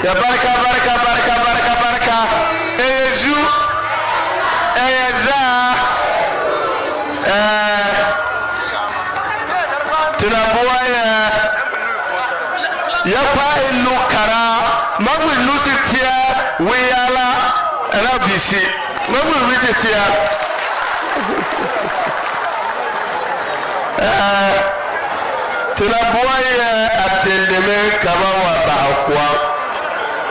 Ya baraka baraka baraka baraka baraka. Eyezu. Eyeza. Tunabuaya. Ya pa inu kara. Mabu inu sitia. Weyala. Elabisi. Mabu wijitia. Tunabuaya atendeme kama wabahakwa.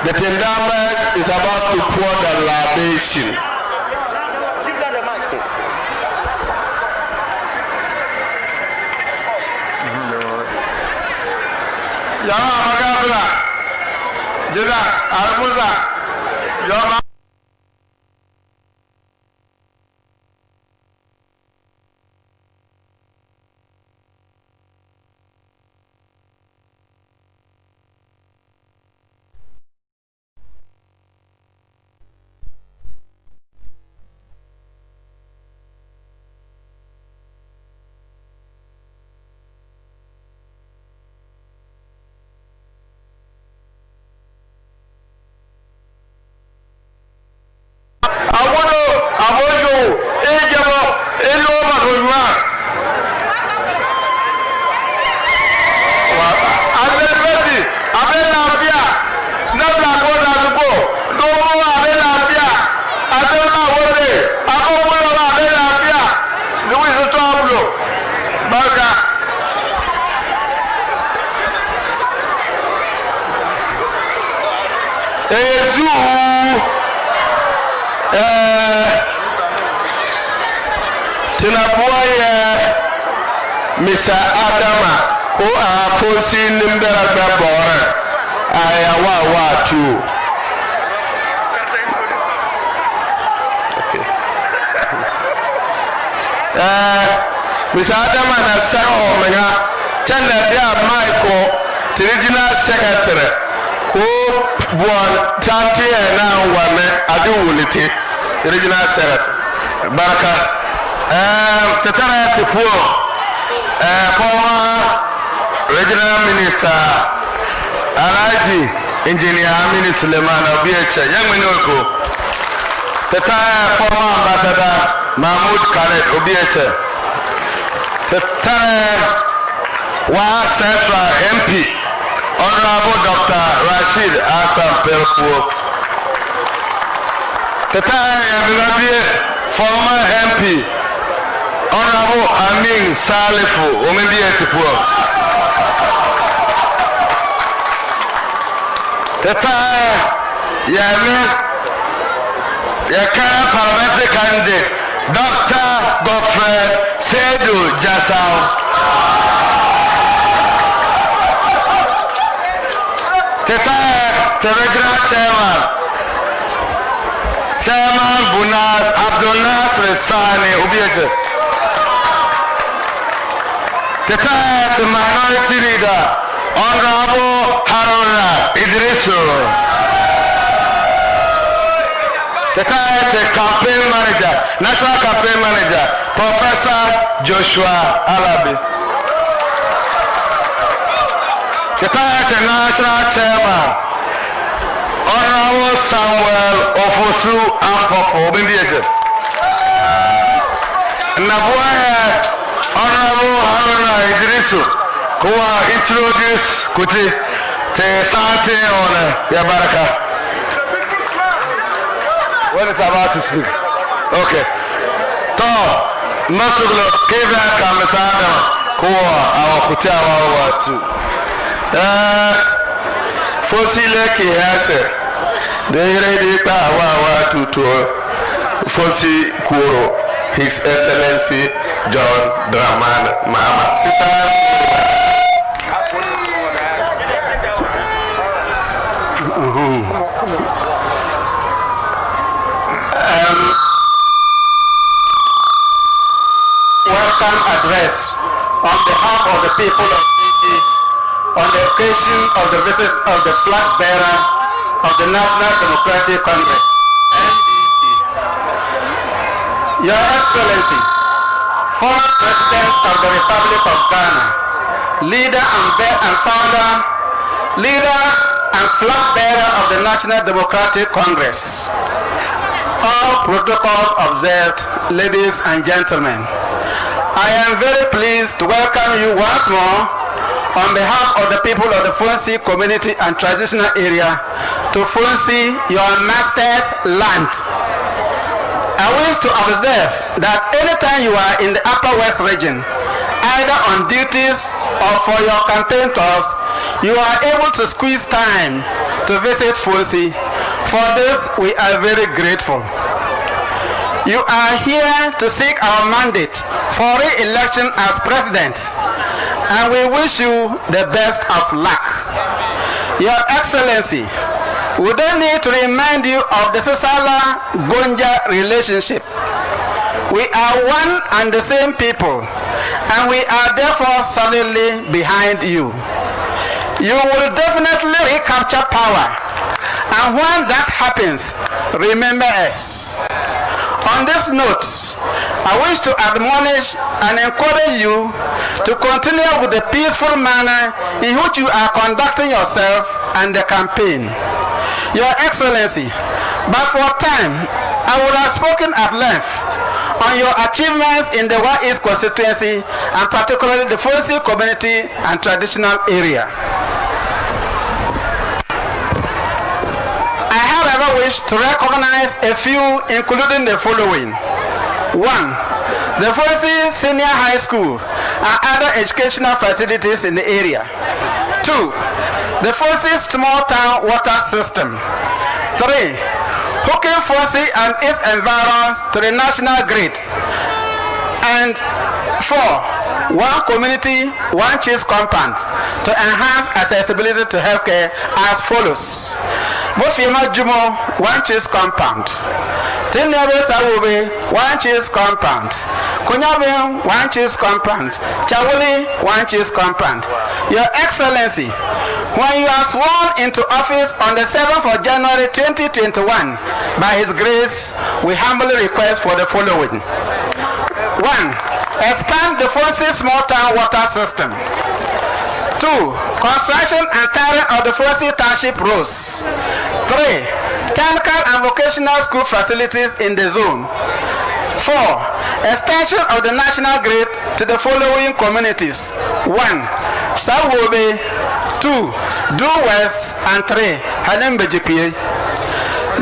The Tendamas is about to pour the libation. Give them the mic. Ya magabla. Jeda almuza. Ya Mr. Adama ko a Funsi nimbera gbabora ayawa watu. Okay. Mr. Adama na sao mega chanda dia Michael original secretary ko buon tanti na wane adu wuliti original secretary baraka tetara tipuo former regional minister Alaji engineer Amini Suleiman Obiacha young Minoko the former ambassador Mahmoud Khaled Obiacha the Central MP Honorable Dr. Rashid Hassan Pelkuo the former MP Honorable Amin Salifu, Omendia Tipua. The time, Yakara parliamentary candidate, Dr. Godfrey Sedu Jasau. The time, the regional Chairman Bunaz Abdul Nasir Sani Ubiaje. The minority leader, Honorable Haruna Idrisu. The campaign manager, national campaign manager, Professor Joshua Alabi. The national chairman, Honorable Samuel Ofosu Ampofo Bindiaje. Nabuaya Honorable Haruna Idrisu, who are introduced Kuti Te Sante on Yabaraka. When it's about to speak. Okay. To Masulo Kevin Kamisana, who are our Kutawa over two. Funsi Leki has it. They ready to Funsi Kuro, His Excellency John Draman Mahama. Welcome address on behalf of the people of Fiji on the occasion of the visit of the flag bearer of the National Democratic Congress, NDC. Your Excellency, former President of the Republic of Ghana, leader and founder, leader and flag bearer of the National Democratic Congress. All protocols observed, ladies and gentlemen. I am very pleased to welcome you once more on behalf of the people of the Funsi community and traditional area to Funsi, your master's land. I wish to observe that anytime you are in the Upper West region, either on duties or for your campaign tours, you are able to squeeze time to visit Funsi. For this, we are very grateful. You are here to seek our mandate for re-election as president, and we wish you the best of luck. Your Excellency, we don't need to remind you of the Sisala-Gonja relationship. We are one and the same people, and we are therefore solidly behind you. You will definitely recapture power, and when that happens, remember us. On this note, I wish to admonish and encourage you to continue with the peaceful manner in which you are conducting yourself and the campaign. Your Excellency, but for time, I would have spoken at length on your achievements in the Wa East constituency and particularly the Funsi community and traditional area. I however wish to recognize a few, including the following. 1. The Funsi Senior High School and other educational facilities in the area. 2. The Funsi Small Town Water System. 3. Hooking Funsi and its environs to the national grid. And 4. One community, one cheese compound to enhance accessibility to healthcare as follows. Bofima Jumo, one cheese compound. Tinebe Sawobe, one cheese compound. Kunyabe, one cheese compound. Chawuli, one cheese compound. Your Excellency, when you are sworn into office on the 7th of January 2021, by His grace, we humbly request for the following. 1. Expand the Funsi Small Town Water System. 2. Construction and tiring of the Funsi Township roads. 3. Technical and vocational school facilities in the zone. 4. Extension of the national grid to the following communities. 1. Sawobe. 2. Due West. And 3. Halembejipie.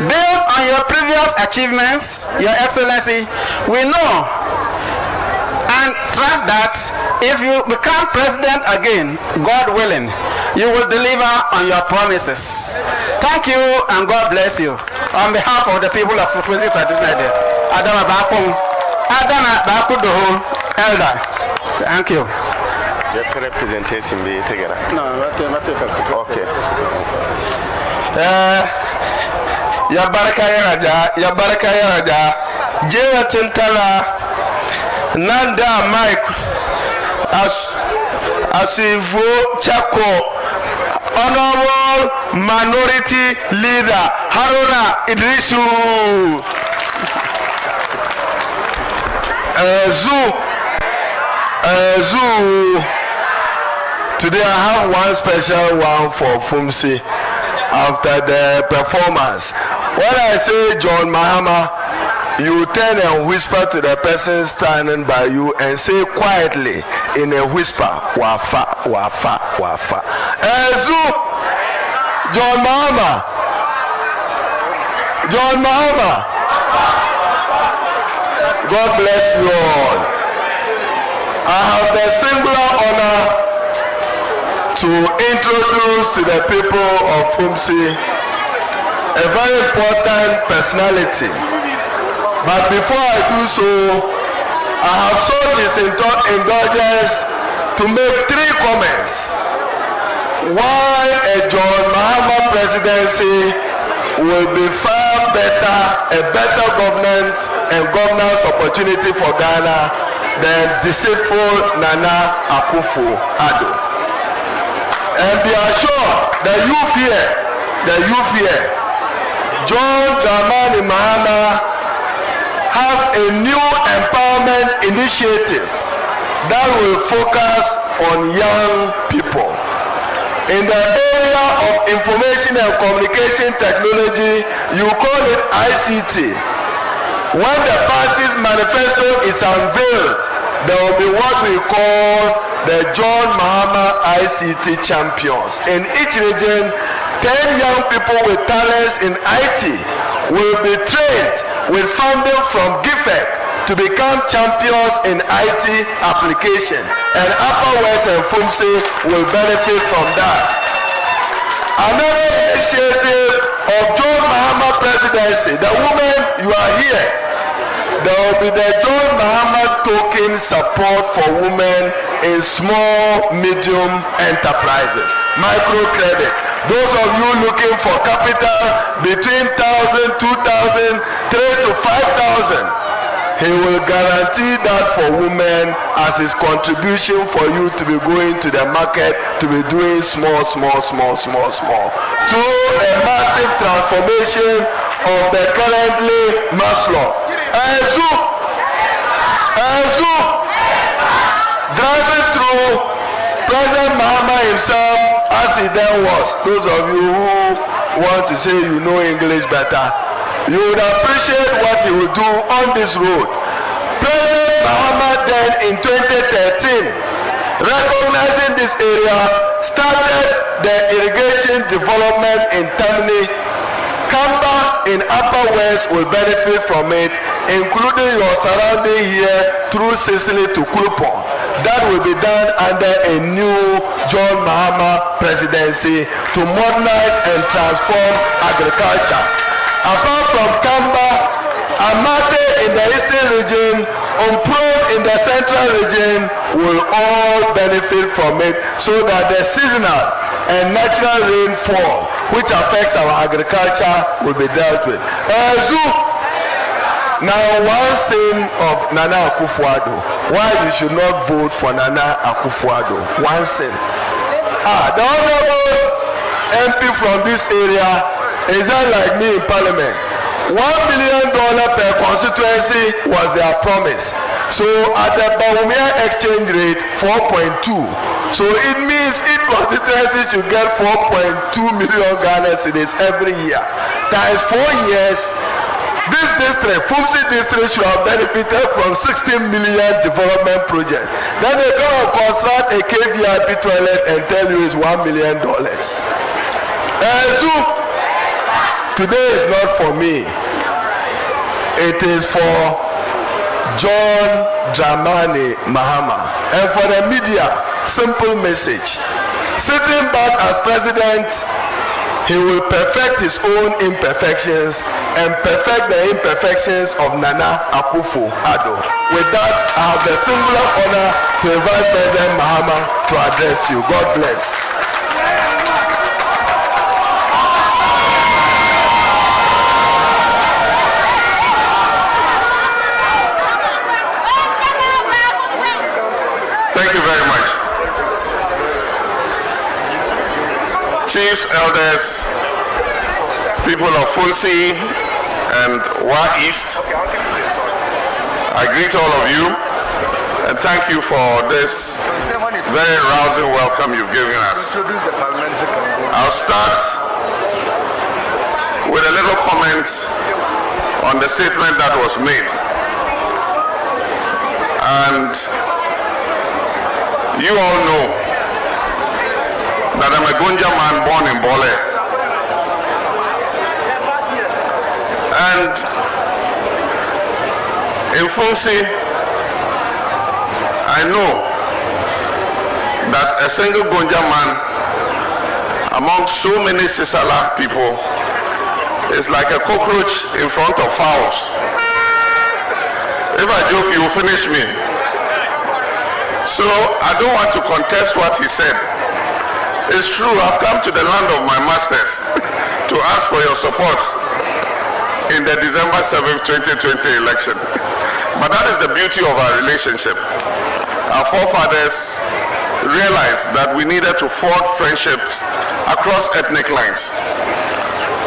Based on your previous achievements, Your Excellency, we know and trust that if you become president again, God willing, you will deliver on your promises. Thank you and God bless you. On behalf of the people of Funsi Traditional Day, Adama Bakung, Adama Bakudoho, Elder. Thank you. Your representation be together. No, okay. Ya baraka ya raja, jewa tintala. Nanda Mike Asivo Chako, Honorable Minority Leader Haruna Idrisu. Zoo. Today I have one special one for Funsi after the performance. When I say John Mahama, you turn and whisper to the person standing by you and say quietly in a whisper, Wafa, Wafa, Wafa. Ezu, John Mahama. John Mahama. God bless you all. I have the singular honor to introduce to the people of Funsi a very important personality. But before I do so, I have sought his indulgence to make 3 comments. Why a John Mahama presidency will be far better, a better government and governance opportunity for Ghana than deceitful Nana Akufo-Addo. And be assured, the youth here, John Dramani Mahama has a new empowerment initiative that will focus on young people. In the area of information and communication technology, you call it ICT. When the party's manifesto is unveiled, there will be what we call the John Mahama ICT champions. In each region, 10 young people with talents in IT will be trained with funding from GIFEC to become champions in IT application, and Upper West and Funsi will benefit from that. Another initiative of John Mahama presidency, the women, you are here. There will be the John Mahama token support for women in small, medium enterprises, microcredit. Those of you looking for capital between 1,000, 2,000, 3,000 to 5,000, he will guarantee that for women as his contribution for you to be going to the market to be doing small, through a massive transformation of the currently Maslow. Driving through President Mahama himself as he then was. Those of you who want to say you know English better, you would appreciate what he will do on this road. President Mahama then in 2013, recognizing this area, started the irrigation development in Tamni. Kamba in Upper West will benefit from it, including your surrounding here through Sicily to Kulpon. That will be done under a new John Mahama presidency to modernize and transform agriculture. Apart from Kamba, Amate in the eastern region, Umpron in the central region will all benefit from it, so that the seasonal and natural rainfall which affects our agriculture will be dealt with. Now, one sin of Nana Akufo-Addo, why you should not vote for Nana Akufo-Addo. One sin. The honorable MP from this area is not like me in parliament. $1 million per constituency was their promise. So at the Bawumia exchange rate, 4.2. So it means each constituency should get 4.2 million Ghana cedis every year. Times 4 years. This district, Funsi district, should have benefited from 16 million development projects. Then they go and construct a KVIP toilet and tell you it's $1 million. Today is not for me. It is for John Dramani Mahama. And for the media, simple message. Sitting back as president, he will perfect his own imperfections and perfect the imperfections of Nana Akufo-Addo. With that, I have the singular honor to invite President Mahama to address you. God bless. Thank you very much. Chiefs, elders, people of Funsi and Wa East, I greet all of you and thank you for this very rousing welcome you've given us. I'll start with a little comment on the statement that was made. And you all know that I'm a Gunja man born in Bole. And in Funsi, I know that a single Gunja man among so many Sisala people is like a cockroach in front of fowls. If I joke, you will finish me. So I don't want to contest what he said. It's true, I've come to the land of my masters to ask for your support in the December 7th, 2020 election. But that is the beauty of our relationship. Our forefathers realized that we needed to forge friendships across ethnic lines.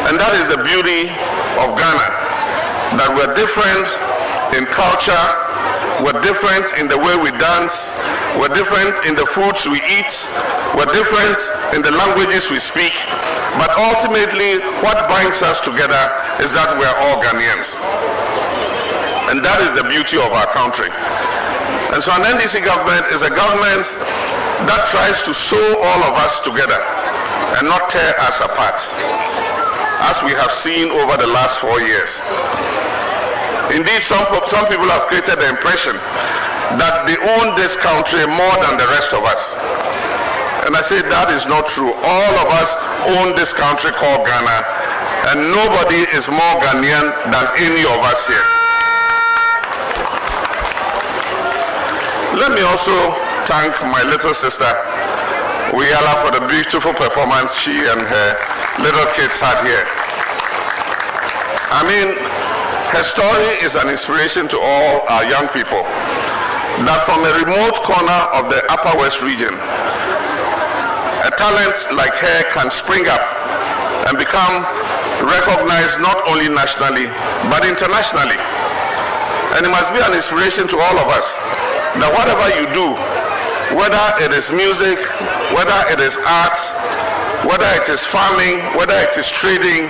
And that is the beauty of Ghana, that we're different in culture, we're different in the way we dance, we're different in the foods we eat, we're different in the languages we speak, but ultimately what binds us together is that we're all Ghanaians. And that is the beauty of our country. And so an NDC government is a government that tries to sew all of us together and not tear us apart, as we have seen over the last 4 years. Indeed, some people have created the impression that they own this country more than the rest of us. And I say that is not true. All of us own this country called Ghana, and nobody is more Ghanaian than any of us here. Let me also thank my little sister, Uyala, for the beautiful performance she and her little kids had here. I mean, her story is an inspiration to all our young people, that from a remote corner of the Upper West region, a talent like her can spring up and become recognized not only nationally, but internationally. And it must be an inspiration to all of us that whatever you do, whether it is music, whether it is art, whether it is farming, whether it is trading,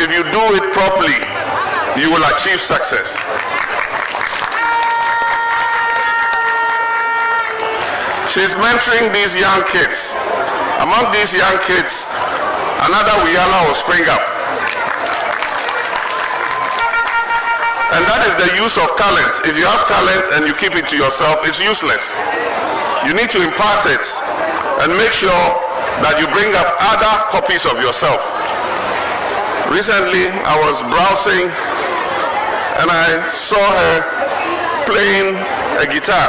if you do it properly, you will achieve success. She's mentoring these young kids. Among these young kids, another Uyala will spring up. And that is the use of talent. If you have talent and you keep it to yourself, it's useless. You need to impart it and make sure that you bring up other copies of yourself. Recently, I was browsing and I saw her playing a guitar.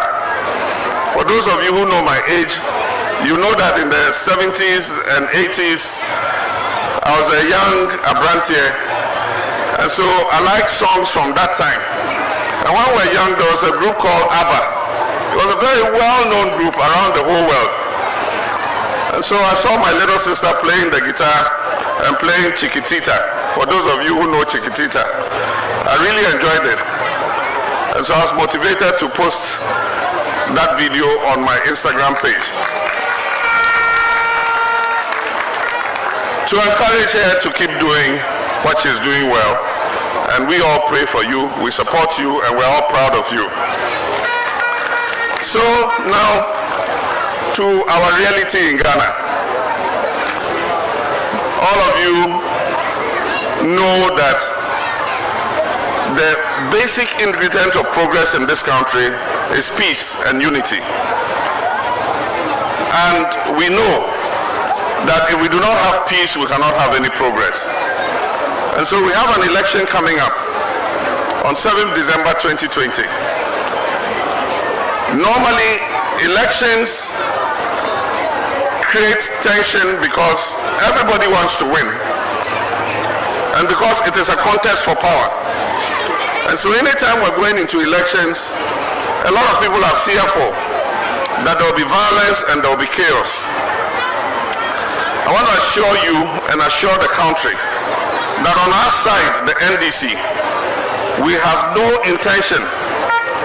For those of you who know my age, you know that in the 70s and 80s, I was a young Abrantier. And so I like songs from that time. And when we were young, there was a group called ABBA. It was a very well-known group around the whole world. And so I saw my little sister playing the guitar and playing Chiquitita. For those of you who know Chiquitita, I really enjoyed it. And so I was motivated to post that video on my Instagram page, to encourage her to keep doing what she's doing well. And we all pray for you, we support you, and we're all proud of you. So now to our reality in Ghana. All of you know that the basic ingredient of progress in this country is peace and unity. And we know that if we do not have peace, we cannot have any progress. And so we have an election coming up on 7th December 2020. Normally, elections create tension because everybody wants to win and because it is a contest for power. And so anytime we're going into elections, a lot of people are fearful that there will be violence and there will be chaos. I want to assure you and assure the country that on our side, the NDC, we have no intention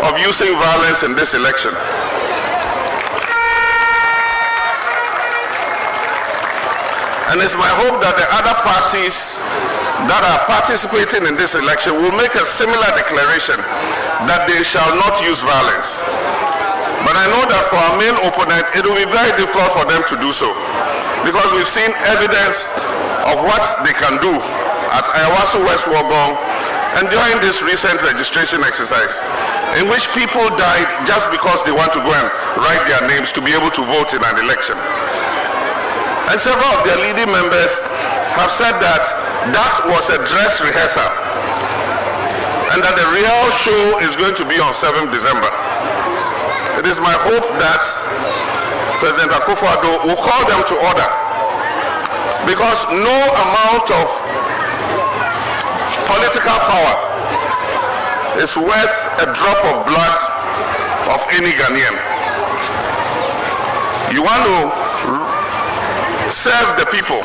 of using violence in this election. And it's my hope that the other parties that are participating in this election will make a similar declaration that they shall not use violence. But I know that for our main opponent, it will be very difficult for them to do so, because we've seen evidence of what they can do at Ayawaso West Wogong and during this recent registration exercise, in which people died just because they want to go and write their names to be able to vote in an election. And several of their leading members have said that that was a dress rehearsal and that the real show is going to be on 7th December. It is my hope that President Akufo-Addo will call them to order, because no amount of political power is worth a drop of blood of any Ghanaian. You want to serve the people.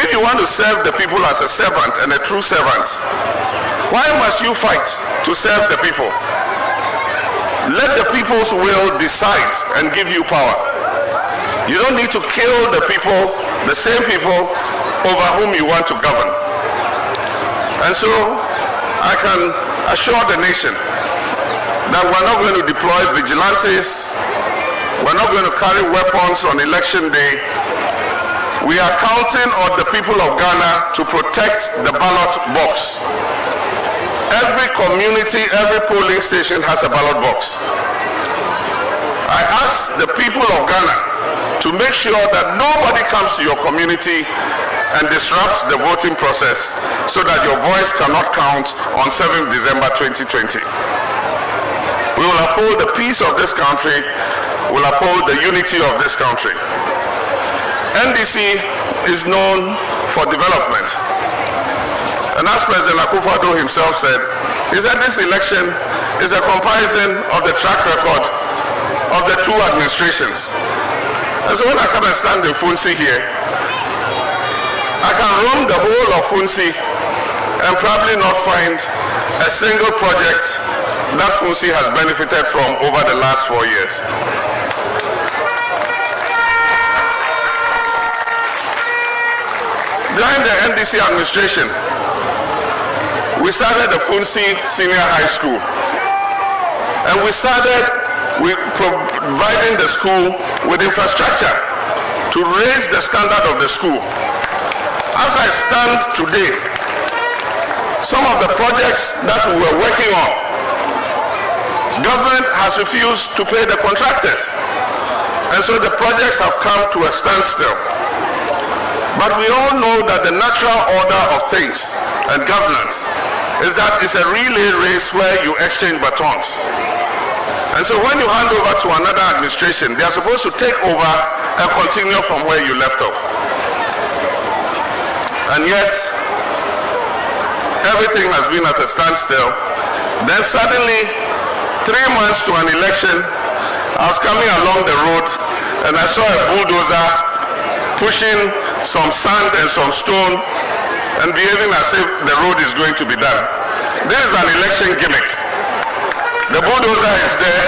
If you want to serve the people as a servant and a true servant, why must you fight to serve the people? Let the people's will decide and give you power. You don't need to kill the people, the same people over whom you want to govern. And so I can assure the nation that we're not going to deploy vigilantes, we're not going to carry weapons on election day. We are counting on the people of Ghana to protect the ballot box. Every community, every polling station has a ballot box. I ask the people of Ghana to make sure that nobody comes to your community and disrupts the voting process so that your voice cannot count on 7th December 2020. We will uphold the peace of this country, we will uphold the unity of this country. NDC is known for development. And as President Akufo-Addo himself said, he said this election is a comparison of the track record of the two administrations. And so when I come and stand in Funsi here, I can roam the whole of Funsi and probably not find a single project that Funsi has benefited from over the last 4 years. During the NDC administration, we started the Funsi Senior High School. And we started providing the school with infrastructure to raise the standard of the school. As I stand today, some of the projects that we were working on, government has refused to pay the contractors. And so the projects have come to a standstill. But we all know that the natural order of things and governance is that it's a relay race where you exchange batons. And so when you hand over to another administration, they are supposed to take over and continue from where you left off. And yet, everything has been at a standstill. Then suddenly, 3 months to an election, I was coming along the road and I saw a bulldozer pushing some sand and some stone and behaving as if the road is going to be done. This is an election gimmick. The bulldozer is there.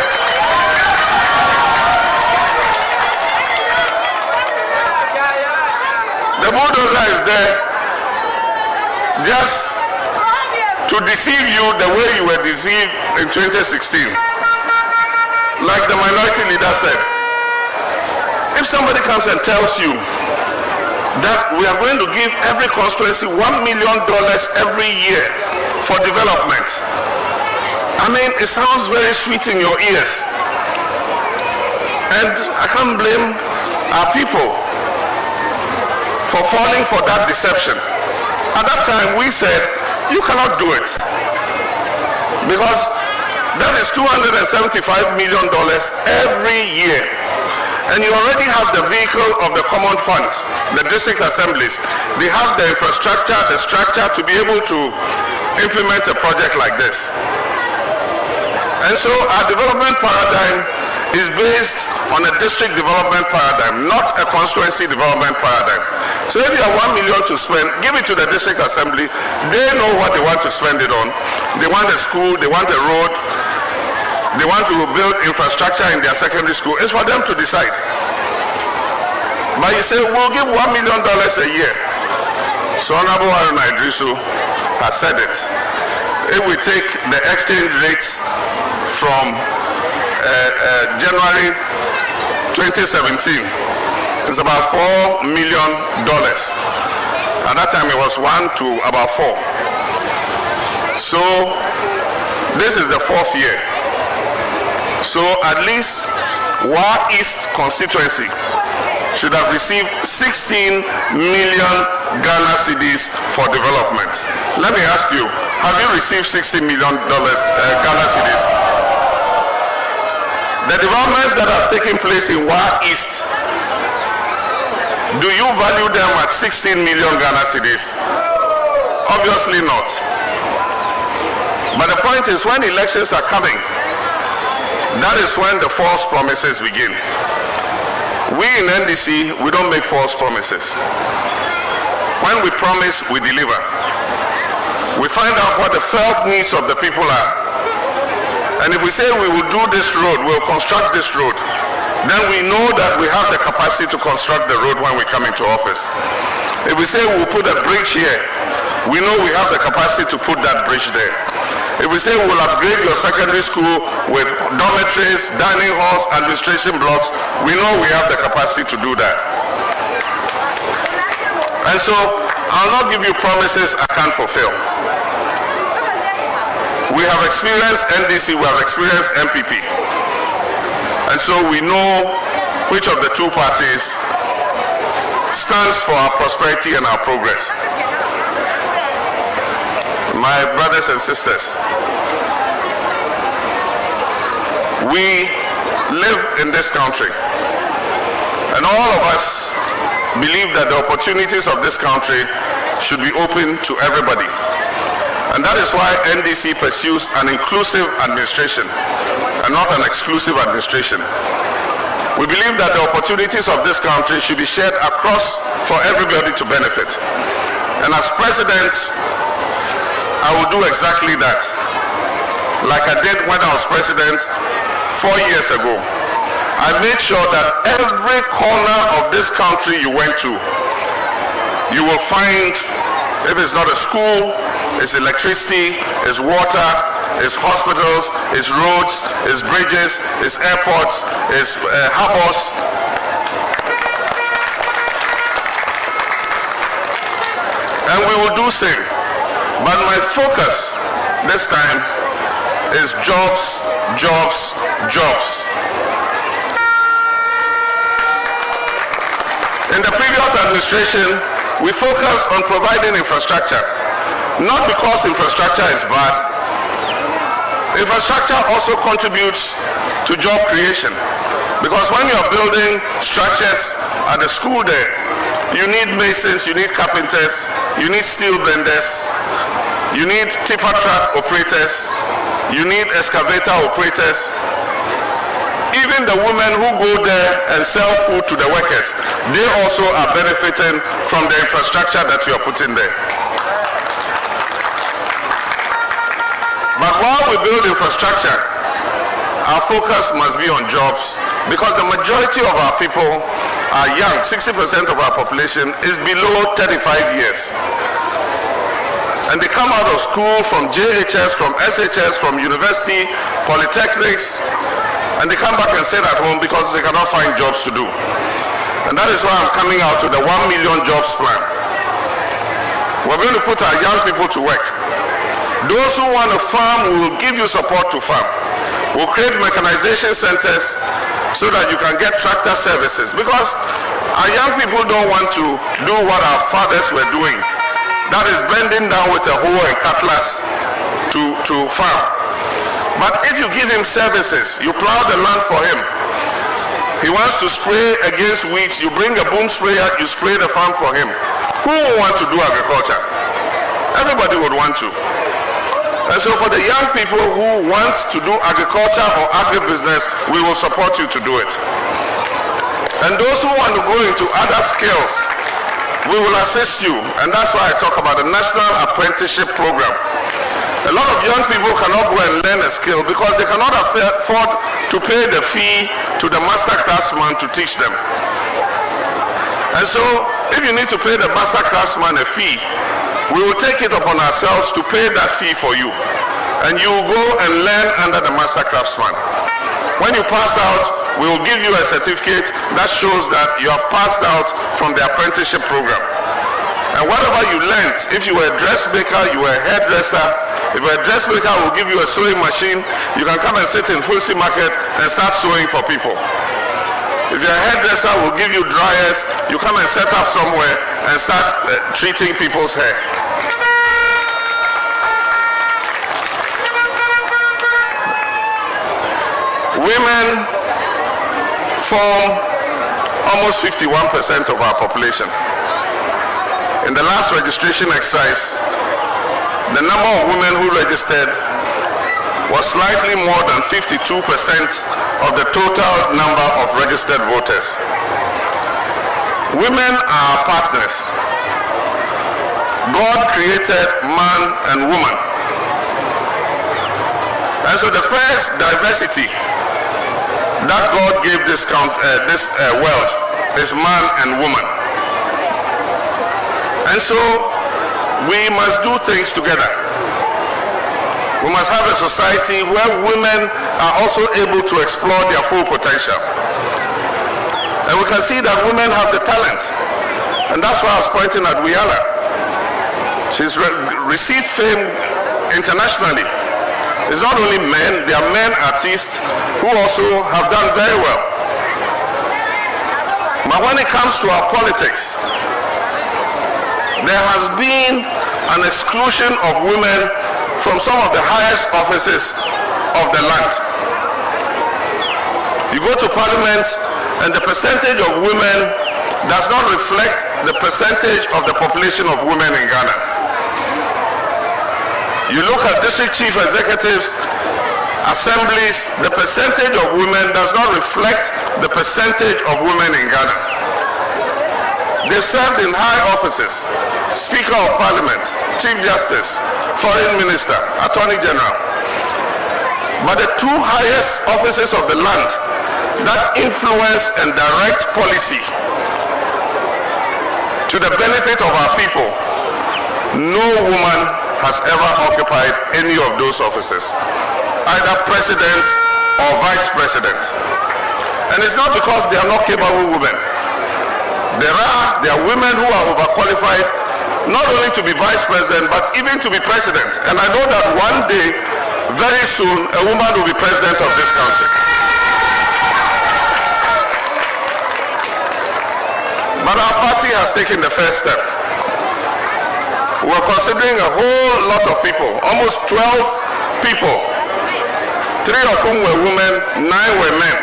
The bulldozer is there just to deceive you the way you were deceived in 2016. Like the minority leader said, if somebody comes and tells you that we are going to give every constituency $1 million every year for development, I mean, it sounds very sweet in your ears. And I can't blame our people for falling for that deception. At that time, we said, you cannot do it. Because that is $275 million every year. And you already have the vehicle of the common fund, the district assemblies. They have the infrastructure, the structure to be able to implement a project like this. And so our development paradigm is based on a district development paradigm, not a constituency development paradigm. So if you have $1 million to spend, give it to the district assembly. They know what they want to spend it on. They want a school, they want a road, they want to build infrastructure in their secondary school. It's for them to decide. But you say, we'll give $1 million a year. So Honorable Haruna Idrisu has said it. If we take the exchange rate from January 2017, it's about $4 million. At that time it was 1 to about 4. So this is the 4th year. So at least Wa East constituency should have received 16 million Ghana cedis for development. Let me ask you, have you received $60 million Ghana cedis? The developments that have taken place in Wa East, do you value them at 16 million Ghana cedis? Obviously not. But the point is, when elections are coming, that is when the false promises begin. We in NDC, we don't make false promises. When we promise, we deliver. We find out what the felt needs of the people are, And if we say we will do this road, we'll construct this road, then we know that we have the capacity to construct the road when we come into office. If we say we'll put a bridge here, we know we have the capacity to put that bridge there. If we say we'll upgrade your secondary school with dormitories, dining halls, administration blocks, we know we have the capacity to do that. And so, I'll not give you promises I can't fulfill. We have experienced NDC, we have experienced MPP. And so we know which of the two parties stands for our prosperity and our progress. My brothers and sisters, we live in this country, and all of us believe that the opportunities of this country should be open to everybody. And that is why NDC pursues an inclusive administration and not an exclusive administration. We believe that the opportunities of this country should be shared across for everybody to benefit. And as president, I will do exactly that. Like I did when I was president 4 years ago. I made sure that every corner of this country you went to, you will find, if it's not a school, it's electricity, it's water, it's hospitals, it's roads, it's bridges, it's airports, it's harbors. And we will do same. But my focus this time is jobs, jobs, jobs. In the previous administration, we focused on providing infrastructure. Not because infrastructure is bad. Infrastructure also contributes to job creation. Because when you're building structures at the school there, you need masons, you need carpenters, you need steel benders, you need tipper truck operators, you need excavator operators. Even the women who go there and sell food to the workers, they also are benefiting from the infrastructure that you are putting there. But while we build infrastructure, our focus must be on jobs, because the majority of our people are young. 60% of our population is below 35 years. And they come out of school from JHS, from SHS, from university, polytechnics, and they come back and sit at home because they cannot find jobs to do. And that is why I'm coming out with the 1 million jobs plan. We're going to put our young people to work. Those who want to farm, we will give you support to farm. We'll create mechanization centers so that you can get tractor services, because our young people don't want to do what our fathers were doing. That is bending down with a hoe and cutlass to farm. But if you give him services, you plow the land for him. He wants to spray against weeds, you bring a boom sprayer, you spray the farm for him. Who will want to do agriculture? Everybody would want to. And so for the young people who want to do agriculture or agribusiness, we will support you to do it. And those who want to go into other skills, we will assist you. And that's why I talk about the National Apprenticeship Program. A lot of young people cannot go and learn a skill because they cannot afford to pay the fee to the master craftsman to teach them. And so if you need to pay the master craftsman a fee, we will take it upon ourselves to pay that fee for you. And you will go and learn under the master craftsman. When you pass out, we will give you a certificate that shows that you have passed out from the apprenticeship program. And whatever you learned, if you were a dressmaker, you were a hairdresser, if you were a dressmaker, we'll give you a sewing machine. You can come and sit in Funsi market and start sewing for people. If you're a hairdresser, we'll give you dryers. You come and set up somewhere and start treating people's hair. Women form almost 51% of our population. In the last registration exercise, the number of women who registered was slightly more than 52% of the total number of registered voters. Women are partners. God created man and woman. And so the first diversity that God gave this world is man and woman. And so we must do things together. We must have a society where women are also able to explore their full potential. And we can see that women have the talent. And that's why I was pointing at Wiala. She's received fame internationally. It's not only men, there are men artists who also have done very well. But when it comes to our politics, there has been an exclusion of women from some of the highest offices of the land. You go to parliament and the percentage of women does not reflect the percentage of the population of women in Ghana. You look at district chief executives, assemblies, the percentage of women does not reflect the percentage of women in Ghana. They've served in high offices, Speaker of Parliament, Chief Justice, Foreign Minister, Attorney General. But the two highest offices of the land that influence and direct policy to the benefit of our people, no woman has ever occupied any of those offices, either president or vice president. And it's not because they are not capable women. There are women who are overqualified not only to be vice president but even to be president. And I know that one day, very soon, a woman will be president of this country. But our party has taken the first step. We're considering a whole lot of people, almost 12 people, 3 of whom were women, 9 were men.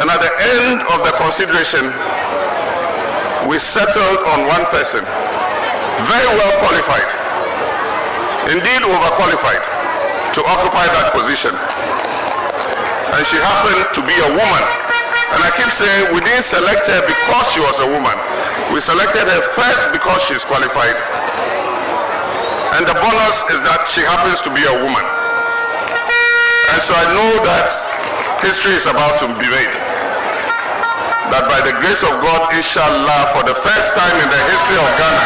And at the end of the consideration, we settled on one person, very well qualified, indeed overqualified, to occupy that position. And she happened to be a woman. And I keep saying we didn't select her because she was a woman. We selected her first because she's qualified. And the bonus is that she happens to be a woman. And so I know that history is about to be made. That by the grace of God, inshallah, for the first time in the history of Ghana,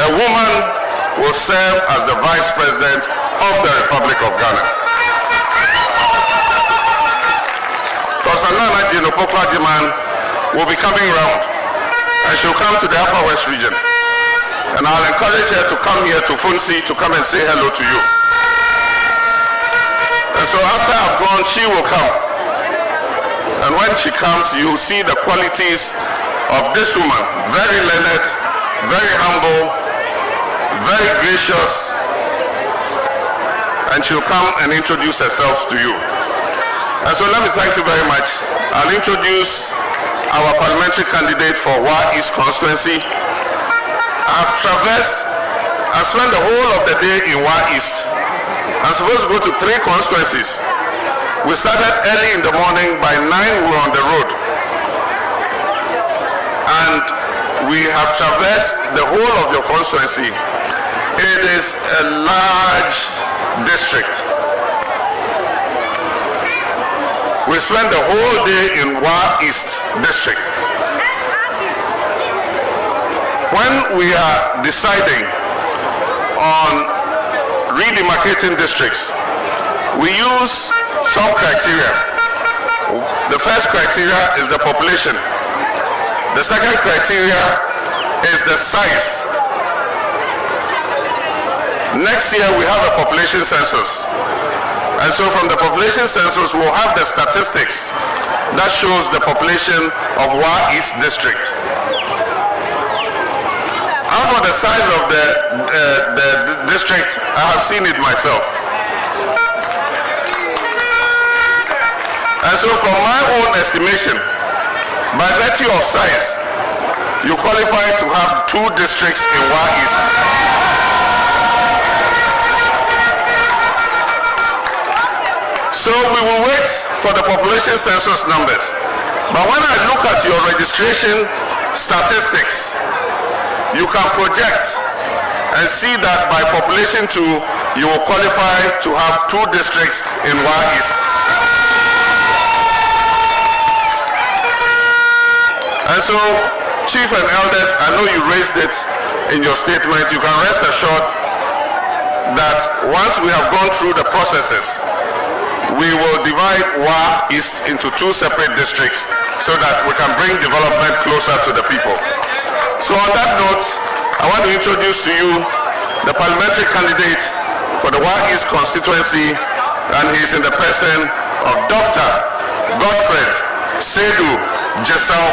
a woman will serve as the vice president of the Republic of Ghana. Professor Nana Jinopokwa Jiman will be coming round, and she'll come to the Upper West region. And I'll encourage her to come here to Funsi to come and say hello to you. And so after I've gone, she will come. And when she comes, you'll see the qualities of this woman. Very learned, very humble, very gracious. And she'll come and introduce herself to you. And so let me thank you very much. I'll introduce our parliamentary candidate for Wa East constituency. I've spent the whole of the day in Wa East. I'm supposed to go to 3 constituencies. We started early in the morning. By 9 we were on the road. And we have traversed the whole of your constituency. It is a large district. We spent the whole day in Wa East district. When we are deciding on redemarcating districts, we use some criteria. The first criteria is the population. The second criteria is the size. Next year we have a population census. And so from the population census we'll have the statistics that shows the population of Wa East district. How about the size of the district? I have seen it myself. And so from my own estimation, by virtue of size, you qualify to have 2 districts in Wa East. So we will wait for the population census numbers. But when I look at your registration statistics, you can project and see that by population 2, you will qualify to have 2 districts in Wa East. And so, Chief and Elders, I know you raised it in your statement. You can rest assured that once we have gone through the processes, we will divide Wa East into 2 separate districts so that we can bring development closer to the people. So on that note, I want to introduce to you the parliamentary candidate for the Wa East constituency, and he's in the person of Dr. Godfred Sedu Jesau.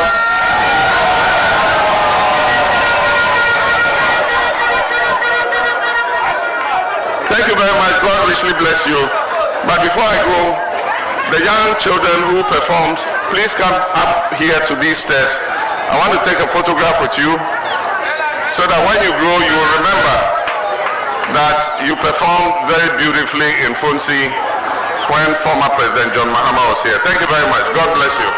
Thank you very much. God richly bless you. But before I go, the young children who performed, please come up here to these stairs. I want to take a photograph with you so that when you grow, you will remember that you performed very beautifully in Funsi when former President John Mahama was here. Thank you very much. God bless you.